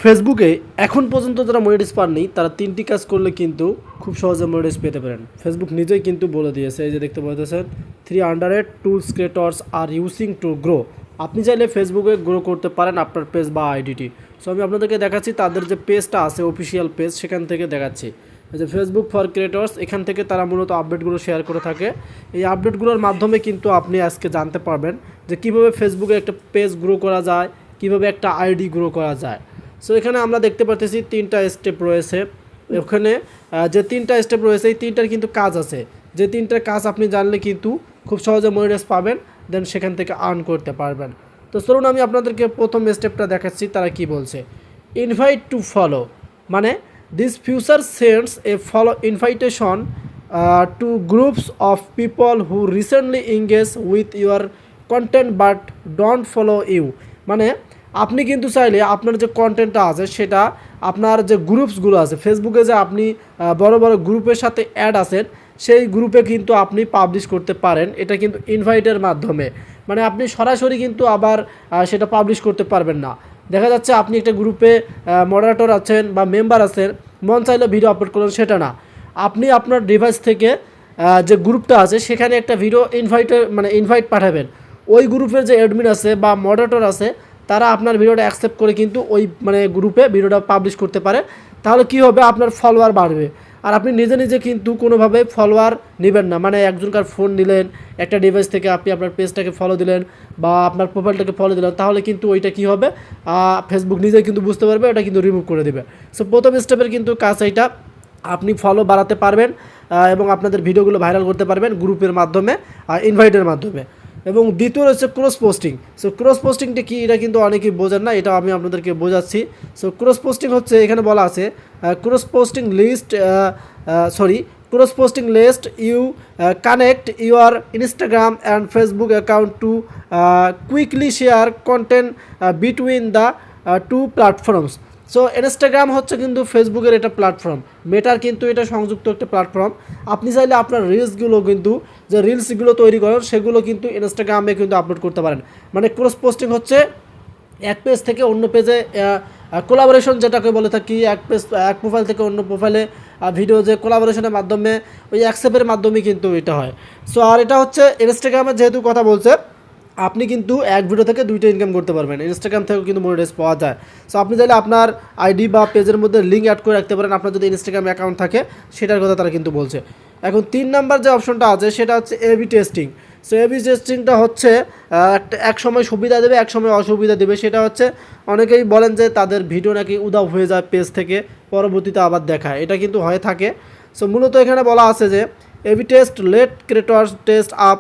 ফেসবুকে এখন পর্যন্ত যারা মনিটাইজ পাননি তারা 3টি কাজ করলে কিন্তু খুব সহজে মনিটাইজ পেতে পারেন। ফেসবুক নিজেই কিন্তু বলে দিয়েছে, এই যে দেখতে পাচ্ছেন 300 tools creators are using to grow. আপনি চাইলে ফেসবুকে গ্রো করতে পারেন আপনার পেজ বা আইডিটি। সো আমি আপনাদেরকে দেখাচ্ছি তাদের যে পেজটা আছে অফিসিয়াল পেজ, সেখান থেকে দেখাচ্ছি যে ফেসবুক ফর ক্রিয়েটরস। এখান থেকে তারা মূলত আপডেটগুলো শেয়ার করে থাকে। এই আপডেটগুলোর মাধ্যমে কিন্তু আপনি আজকে জানতে পারবেন যে কীভাবে ফেসবুকে একটা পেজ গ্রো করা যায়, কীভাবে একটা আইডি গ্রো করা যায়। সো এখানে আমরা দেখতে পাচ্ছি 3টা স্টেপ রয়েছে। ওখানে যে 3টা স্টেপ রয়েছে এই 3টার কিন্তু কাজ আছে, যে 3টার কাজ আপনি জানলে কিন্তু খুব সহজে মনিটাইজ পাবেন, দেন সেখান থেকে আর্ন করতে পারবেন। তো চলুন আমি আপনাদেরকে প্রথম স্টেপটা দেখাচ্ছি তারা কি বলছে। ইনভাইট টু ফলো, মানে this feature sends a follow invitation to groups of people who recently engage with your content but don't follow you. মানে আপনি কিন্তু চাইলে আপনার যে কন্টেন্টটা আছে সেটা আপনার যে গ্রুপসগুলো আছে ফেসবুকে, যে আপনি বড় বড় গ্রুপের সাথে অ্যাড আছেন সেই গ্রুপে কিন্তু আপনি পাবলিশ করতে পারেন। এটা কিন্তু ইনভাইটের মাধ্যমে, মানে আপনি সরাসরি কিন্তু আবার সেটা পাবলিশ করতে পারবেন না। দেখা যাচ্ছে আপনি একটা গ্রুপে মডারেটর আছেন বা মেম্বার আছেন, মন চাইলে ভিডিও আপলোড করলেন, সেটা না। আপনি আপনার ডিভাইস থেকে যে গ্রুপটা আছে সেখানে একটা ভিডিও ইনভাইট পাঠাবেন। ওই গ্রুপের যে অ্যাডমিন আছে বা মডারেটর আছে তারা আপনার ভিডিওটা অ্যাকসেপ্ট করে কিন্তু ওই গ্রুপে ভিডিওটা পাবলিশ করতে পারে। তাহলে কি হবে, আপনার ফলোয়ার বাড়বে। আর আপনি নিজে নিজে কিন্তু কোনোভাবে ফলোয়ার নেবেন না, মানে একজনকার ফোন নিলেন একটা ডিভাইস থেকে, আপনি আপনার পেজটাকে ফলো দিলেন বা আপনার প্রোফাইলটাকে ফলো দিলেন, তাহলে কিন্তু ওইটা কি হবে, ফেসবুক নিজে কিন্তু বুঝতে পারবে, ওটা কিন্তু রিমুভ করে দেবে। সো প্রথম স্টেপের কিন্তু কাজ এইটা, আপনি ফলো বাড়াতে পারবেন এবং আপনাদের ভিডিওগুলো ভাইরাল করতে পারবেন গ্রুপের মাধ্যমে, ইনভাইটের মাধ্যমে। এবং দ্বিতীয় হচ্ছে ক্রস পোস্টিং। সো ক্রস পোস্টিংটা কি, এটা কিন্তু অনেকেই বোঝেন না, এটা আমি আপনাদেরকে বোঝাচ্ছি। সো ক্রস পোস্টিং হচ্ছে, এখানে বলা আছে ক্রস পোস্টিং লিস্ট you connect your Instagram and Facebook account to quickly share content between the two platforms. So Instagram হচ্ছে কিন্তু ফেসবুকের একটা প্ল্যাটফর্ম, মেটার কিন্তু এটা সংযুক্ত একটা প্ল্যাটফর্ম। আপনি চাইলে আপনার রিলসগুলো কিন্তু, যে রিলসগুলো তৈরি করেন সেগুলো কিন্তু ইনস্টাগ্রামে কিন্তু আপলোড করতে পারেন। মানে ক্রস পোস্টিং হচ্ছে এক পেজ থেকে অন্য পেজে কোলাবোরেশন, যেটাকে বলে থাকি, এক প্রোফাইল থেকে অন্য প্রোফাইলে ভিডিও যে কোলাবোরেশনের মাধ্যমে, ওই অ্যাকসেপ্টের মাধ্যমে কিন্তু এটা হয়। সো আর এটা হচ্ছে ইনস্টাগ্রামের যেহেতু কথা বলছে, আপনি কিন্তু এক ভিডিও থেকে 2টা ইনকাম করতে পারবেন। ইনস্টাগ্রাম থেকেও কিন্তু মনিটাইজ পাওয়া যায়। সো আপনি চাইলে আপনার আইডি বা পেজের মধ্যে লিঙ্ক অ্যাড করে রাখতে পারেন, আপনার যদি ইনস্টাগ্রাম অ্যাকাউন্ট থাকে, সেটার কথা তারা কিন্তু বলছে। এখন 3 নাম্বার যে অপশনটা আছে সেটা হচ্ছে এবি টেস্টিং। সো এবি টেস্টিংটা হচ্ছে এক সময় সুবিধা দেবে, এক সময় অসুবিধা দেবে। সেটা হচ্ছে অনেকেই বলেন যে তাদের ভিডিও নাকি উধাও হয়ে যায় পেজ থেকে, পরবর্তীতে আবার দেখায়, এটা কিন্তু হয়ে থাকে। সো মূলত এখানে বলা আছে যে A B test let creators test up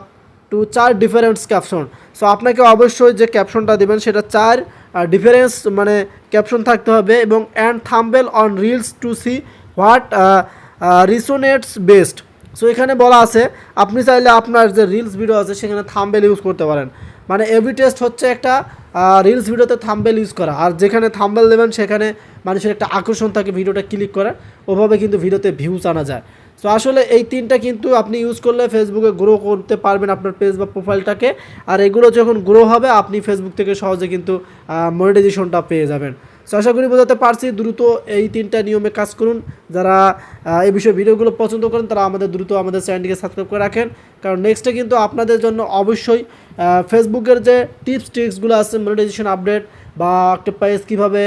to 4 different caption. So আপনাকে অবশ্যই যে ক্যাপশনটা দেবেন সেটা 4 ডিফারেন্স ক্যাপশন থাকতে হবে, এবং and thumbnail on reels to see what resonates best. So এখানে বলা আছে আপনি চাইলে আপনার যে রিলস ভিডিও আছে সেখানে থাম্বনেল ইউজ করতে পারেন। মানে এবি টেস্ট হচ্ছে একটা রিলস ভিডিওতে থাম্বনেল ইউজ করা, আর যেখানে থাম্বনেল দেবেন সেখানে মানুষের একটা আকর্ষণ থাকে ভিডিওটা ক্লিক করার, ওভাবে কিন্তু ভিডিওতে ভিউজ আনা যায়। সো আসলে এই 3টা কিন্তু আপনি ইউজ করলে ফেসবুকে গ্রো করতে পারবেন আপনার পেজ বা প্রোফাইলটাকে। আর এগুলো যখন গ্রো হবে আপনি ফেসবুক থেকে সহজে কিন্তু মনিটাইজেশনটা পেয়ে যাবেন। সো আশা করি বোঝাতে পারছি। দ্রুত এই 3টা নিয়মে কাজ করুন। যারা এই বিষয়ে ভিডিওগুলো পছন্দ করেন তারা দ্রুত আমাদের চ্যানেলটিকে সাবস্ক্রাইব করে রাখেন, কারণ নেক্সটে কিন্তু আপনাদের জন্য অবশ্যই ফেসবুকের যে ট্রিক্সগুলো আছে, মনিটাইজেশন আপডেট বা একটা পেজ কীভাবে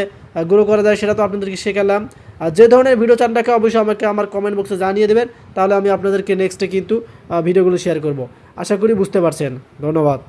গ্রো করা যায় সেটা তো আপনাদেরকে শেখালাম। আর যে ধরনের ভিডিও চান রাখে অবশ্যই আমাকে আমার কমেন্ট বক্সে জানিয়ে দেবেন, তাহলে আমি আপনাদেরকে নেক্সটে কিন্তু ভিডিওগুলো শেয়ার করব। আশা করি বুঝতে পারছেন। ধন্যবাদ।